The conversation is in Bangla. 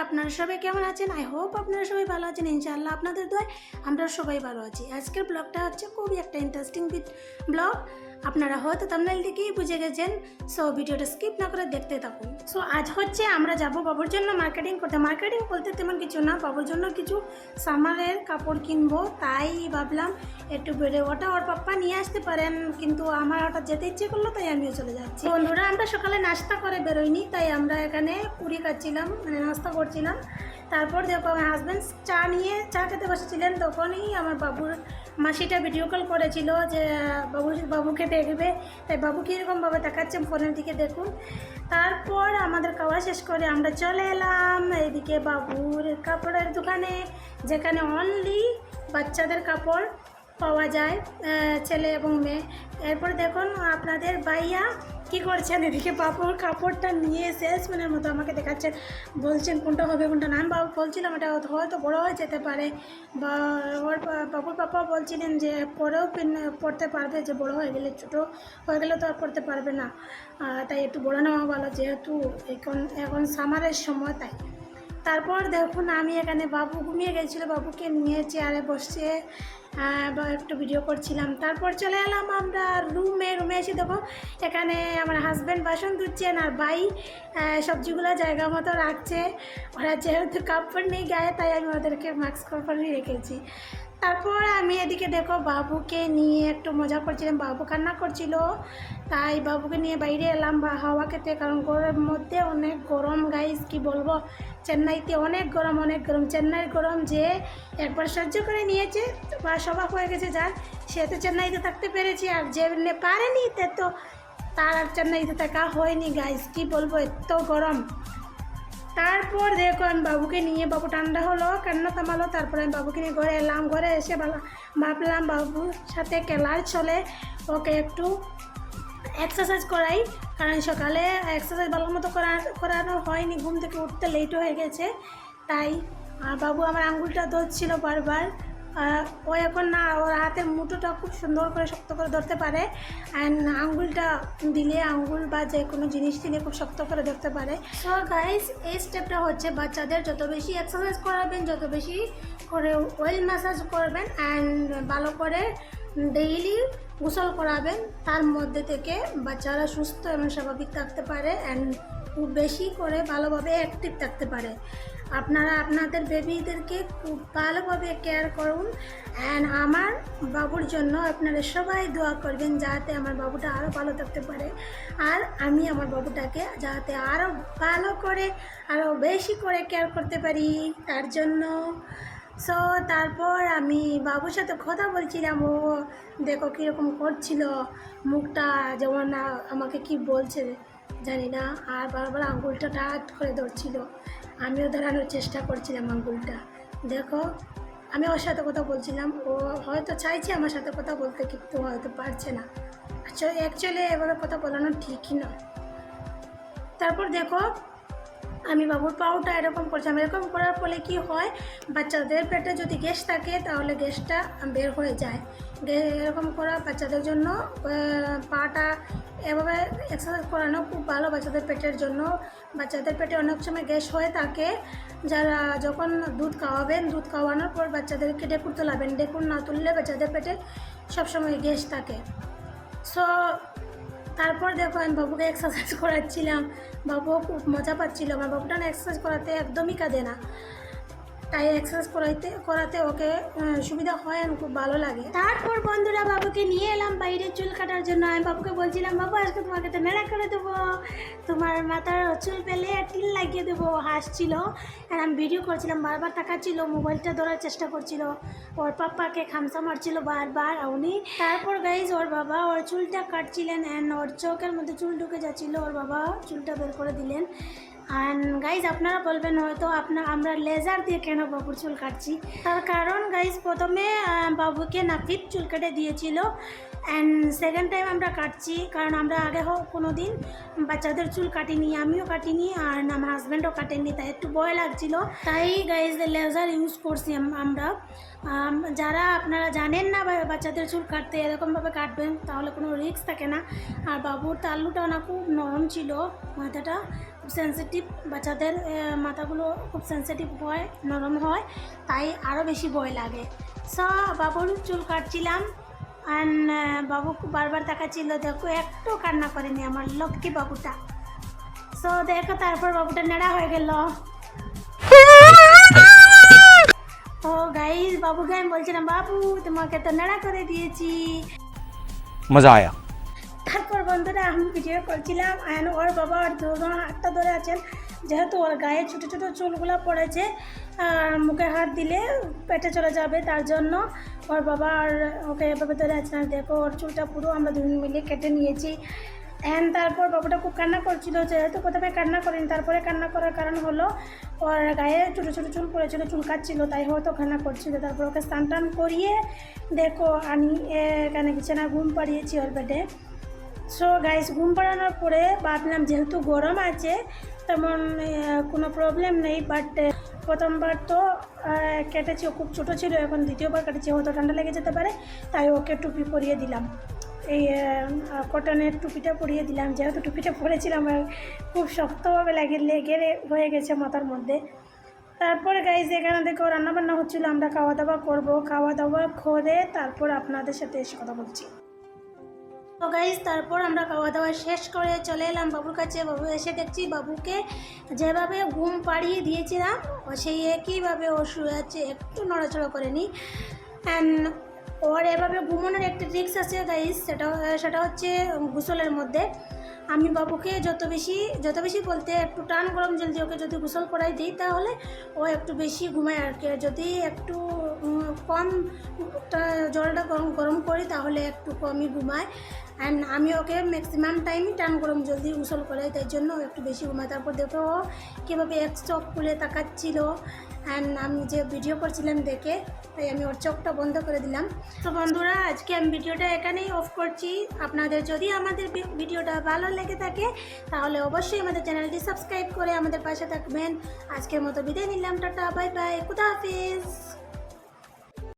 আপনারা সবাই কেমন আছেন? আই হোপ আপনারা সবাই ভালো আছেন। ইনশাআল্লাহ আপনাদের দোয়ায় আমরা সবাই ভালো আছি। আজকের ব্লগটা হচ্ছে খুবই একটা ইন্টারেস্টিং ব্লগ। আপনারা হয়তো থাম্বনেল দেখেই বুঝে গেছেন। সো ভিডিওটা স্কিপ না করে দেখতে থাকুন। সো আজ হচ্ছে আমরা যাব বাবুর জন্য মার্কেটিং করতে। মার্কেটিং বলতে তেমন কিছু না, বাবুর জন্য কিছু সামারের কাপড় কিনবো, তাই ভাবলাম একটু বেড়ে ওটা ওর পাপ্পা নিয়ে আসতে পারেন, কিন্তু আমার হঠাৎ যেতে ইচ্ছে করলো তাই আমিও চলে যাচ্ছি। বন্ধুরা, আমরা সকালে নাস্তা করে বেরোইনি, তাই আমরা এখানে পুরি খাচ্ছিলাম, মানে নাস্তা করছিলাম। তারপর দেখো আমার হাজব্যান্ড চা খেতে বসেছিলেন, তখনই আমার বাবুর মাসিটা ভিডিও কল করেছিল যে বাবুকে দেখবে, তাই বাবু কীরকমভাবে দেখাচ্ছে ফোনের দিকে দেখুন। তারপর আমাদের খাওয়া শেষ করে আমরা চলে এলাম এইদিকে বাবুর কাপড়ের দোকানে, যেখানে অনলি বাচ্চাদের কাপড় পাওয়া যায়, ছেলে এবং মেয়ে। এরপর দেখুন আপনাদের ভাইয়া কী করছেন, এদিকে বাবুর কাপড়টা নিয়ে সেলসম্যানের মতো আমাকে দেখাচ্ছেন, বলছেন কোনটা হবে কোনটা না। আমি বাবু বলছিলাম এটা হয়তো বড় হয়ে যেতে পারে, বা ওর বাবুর পাপা বলছিলেন যে পরেও পড়তে পারবে, যে বড় হয়ে গেলে, ছোটো হয়ে গেলে তো আর পড়তে পারবে না, তাই একটু বড় নেওয়া ভালো, যেহেতু এখন সামারের সময়। তাই তারপর দেখুন আমি এখানে বাবু ঘুমিয়ে গেছিলো, বাবুকে নিয়ে চেয়ারে বসে বা একটু ভিডিও করছিলাম। তারপর চলে এলাম আমরা রুমে এসে দেখো এখানে আমার হাজব্যান্ড বাসন ধুচ্ছেন আর ভাই সবজিগুলো জায়গা মতো রাখছে। ওরা যেহেতু কাপড় নেই গায়ে, তাই আমি ওদেরকে মাস্ক কাপড়ই রেখেছি। তারপর আমি এদিকে দেখো বাবুকে নিয়ে একটু মজা করছিলাম, বাবু কান্না করছিল, তাই বাবুকে নিয়ে বাইরে এলাম বা হাওয়া খেতে, কারণ গরমের মধ্যে অনেক গরম গাইস, কি বলবো, চেন্নাইতে অনেক গরম। চেন্নাইয়ের গরম যে একবার সহ্য করে নিয়েছে বা স্বভাব হয়ে গেছে যার, সে তো চেন্নাইতে থাকতে পেরেছি, আর যে পারেনি তো তার আর চেন্নাইতে থাকা হয়নি গাইস, কি বলবো, এত গরম। তারপর দেখো আমি বাবুকে নিয়ে, বাবু ঠান্ডা হলো, কান্না থামালো, তারপরে আমি বাবুকে নিয়ে ঘরে এলাম। ঘরে এসে ভাবলাম বাবুর সাথে খেলার চলে ওকে একটু এক্সারসাইজ করাই, কারণ সকালে এক্সারসাইজ ভালো মতো করানো হয়নি, ঘুম থেকে উঠতে লেট হয়ে গেছে। তাই বাবু আমার আঙ্গুলটা ধরছিল বারবার। ও এখন না, ওর হাতের মুঠোটা খুব সুন্দর করে শক্ত করে ধরতে পারে, অ্যান্ড আঙ্গুলটা দিলে, আঙ্গুল বা যে কোনো জিনিস দিলে খুব শক্ত করে ধরতে পারে। সো গাইস, এই স্টেপটা হচ্ছে বাচ্চাদের যত বেশি এক্সারসাইজ করাবেন, যত বেশি করে অয়েল ম্যাসাজ করবেন, অ্যান্ড ভালো করে ডেইলি গোসল করাবেন, তার মধ্যে থেকে বাচ্চারা সুস্থ এবং স্বাভাবিক থাকতে পারে, অ্যান্ড খুব বেশি করে ভালোভাবে অ্যাক্টিভ থাকতে পারে। আপনারা আপনাদের বেবিদেরকে খুব ভালোভাবে কেয়ার করুন, অ্যান্ড আমার বাবুর জন্য আপনারা সবাই দোয়া করবেন, যাতে আমার বাবুটা আরও ভালো থাকতে পারে, আর আমি আমার বাবুটাকে যাতে আরও ভালো করে, আরও বেশি করে কেয়ার করতে পারি, তার জন্য। সো তারপর আমি বাবুর সাথে কথা বলছিলাম, ও দেখো কীরকম করছিল, মুখটা যেমন আমাকে কি বলছে জানি না, আর বারবার আঙ্গুলটা টাট করে ধরছিল, আমিও ধরানোর চেষ্টা করছিলাম আঙ্গুলটা। দেখো আমি ওর সাথে কথা বলছিলাম, ও হয়তো চাইছে আমার সাথে কথা বলতে, কিন্তু হয়তো পারছে না। অ্যাকচুয়ালি এভাবে কথা বলানো ঠিকই না। তারপর দেখো আমি বাবুর পাউটা এরকম করছিলাম, এরকম করার ফলে কি হয়, বাচ্চাদের পেটে যদি গ্যাস থাকে তাহলে গ্যাসটা বের হয়ে যায়। এরকম করা বাচ্চাদের জন্য, পাটা এভাবে এক্সারসাইজ করানো খুব ভালো বাচ্চাদের পেটের জন্য। বাচ্চাদের পেটে অনেক সময় গ্যাস হয়ে থাকে, যারা যখন দুধ খাওয়াবেন, দুধ খাওয়ানোর পর বাচ্চাদেরকে ডেকুর তোলাবেন, ডেকুর না তুললে বাচ্চাদের পেটে সবসময় গ্যাস থাকে। সো তারপর দেখো আমি বাবুকে এক্সারসাইজ করাচ্ছিলাম, বাবুও খুব মজা পাচ্ছিল। আমার বাবুটা না এক্সারসাইজ করাতে একদমই কাঁদে না, তাই এক্সারসাইজ করাতে ওকে সুবিধা হয়, আর খুব ভালো লাগে। তারপর বন্ধুরা বাবুকে নিয়ে এলাম বাইরে চুল কাটার জন্য। আমি বাবুকে বলছিলাম, বাবু আজকে তোমাকে তো নেড়া করে দেবো, তোমার মাথার চুল পেলে টিল লাগিয়ে দেবো। হাসছিল, আর আমি ভিডিও করছিলাম, বারবার তাকাচ্ছিল, মোবাইলটা ধরার চেষ্টা করছিল, ওর পাপ্পাকে খামসা মারছিল বারবার উনি। তারপর গাইজ ওর বাবা ওর চুলটা কাটছিলেন, অ্যান্ড ওর চোখের মধ্যে চুল ঢুকে যাচ্ছিল, ওর বাবা চুলটা বের করে দিলেন। অ্যান্ড গাইজ আপনারা বলবেন হয়তো আমরা লেজার দিয়ে কেন বাবুর চুল কাটছি, তার কারণ গাইজ প্রথমে বাবুকে নাপিত চুল কেটে দিয়েছিল, অ্যান্ড সেকেন্ড টাইম আমরা কাটছি, কারণ আমরা আগে কোনো দিন বাচ্চাদের চুল কাটিনি, আমিও কাটিনি, আর আমার হাজব্যান্ডও কাটেনি, তাই একটু ভয় লাগছিল, তাই গাইজ লেজার ইউজ করছি আমরা। যারা আপনারা জানেন না বাচ্চাদের চুল কাটতে, এরকমভাবে কাটবেন, তাহলে কোনো রিস্ক থাকে না। আর বাবুর তালুটাও না খুব নরম ছিল, মাথাটা খুব সেন্সিটিভ, বাচ্চাদের মাথাগুলো খুব সেন্সিটিভ হয়, নরম হয়, তাই আরও বেশি ভয় লাগে। সো বাবুর চুল কাটছিলাম, অ্যান্ড বাবু বারবার তাকাচ্ছিল, দেখো একটু কান্না করেনি আমার লক্ষ্মী বাবুটা। সো দেখো তারপর বাবুটা নেড়া হয়ে গেল। ও গাইস, বাবুকে আমি বলছিলাম, বাবু তোমাকে তো নেড়া করে দিয়েছি। মজা আয়া। তারপর বন্ধুরা আমি ভিডিও করছিলাম, অ্যান্ড ওর বাবা ওর দুজন হাতটা ধরে আছেন, যেহেতু ওর গায়ে ছোটো ছোটো চুলগুলো পড়েছে, মুখে হাত দিলে পেটে চলে যাবে, তার জন্য ওর বাবা আর ওকে এভাবে ধরে আছেন। আর দেখো ওর চুলটা পুরো আমরা দুজন মিলে কেটে নিয়েছি। অ্যান্ড তারপর বাবুটা খুব কান্না করছিল, যেহেতু প্রথমে কান্না করেনি, তারপরে কান্না করার কারণ হলো ওর গায়ে ছোটো ছোটো চুল পড়েছিল, চুল কাটছিল, তাই হয়তো কান্না করছিল। তারপর ওকে স্নান টান করিয়ে দেখো আমি এখানে বিছানা ঘুম পাড়িয়েছি ওর বেডে। সো গাইস, ঘুম পাড়ানোর পরে ভাবলাম যেহেতু গরম আছে তেমন কোনো প্রবলেম নেই, বাট প্রথমবার তো কেটেছি, ও খুব ছোটো ছিল, এখন দ্বিতীয়বার কেটেছি, হয়তো ঠান্ডা লেগে যেতে পারে, তাই ওকে টুপি পরিয়ে দিলাম, এই কটনের টুপিটা পরিয়ে দিলাম। যেহেতু টুপিটা পরেছিলাম খুব শক্তভাবে লেগে হয়ে গেছে মাথার মধ্যে। তারপরে গাইস এখানে দেখো রান্নাবান্না হচ্ছিলো, আমরা খাওয়া দাওয়া করবো, খাওয়া দাওয়া করে তারপর আপনাদের সাথে এসে কথা বলছি। তো গাইস তারপর আমরা খাওয়া দাওয়া শেষ করে চলে এলাম বাবুর কাছে। বাবু এসে দেখছি বাবুকে যেভাবে ঘুম পাড়িয়ে দিয়েছিলাম সেই একইভাবে ও শুয়ে আছে, একটু নড়াচড়া করেনি। অ্যান্ড ওর এভাবে ঘুমানোর একটা ট্রিক্স আছে গাইস, সেটা হচ্ছে গোসলের মধ্যে। আমি বাবুকে যত বেশি বলতে একটু টান গরম জল দিয়ে ওকে যদি গোসল করাই দিই তাহলে ও একটু বেশি ঘুমায় আর কি। যদি একটু কম জলটা গরম করি তাহলে একটু কমই ঘুমায়। অ্যান্ড আমি ওকে ম্যাক্সিমাম টাইমই টান গরম জল দিয়ে গোসল করাই, তাই জন্য ও একটু বেশি ঘুমায়। তারপর দেখো ও কীভাবে এক চোখ খুলে তাকাচ্ছিল, অ্যান্ড আমি যে ভিডিও করছিলাম দেখে, তাই আমি ওর চোখটা বন্ধ করে দিলাম। তো বন্ধুরা আজকে আমি ভিডিওটা এখানেই অফ করছি। আপনাদের যদি আমাদের ভিডিওটা ভালো লেগে থাকে তাহলে অবশ্যই আমাদের চ্যানেলটি সাবস্ক্রাইব করে আমাদের পাশে থাকবেন। আজকের মতো বিদায় নিলাম, টাটা, বাই বাই, খুদা হাফিজ।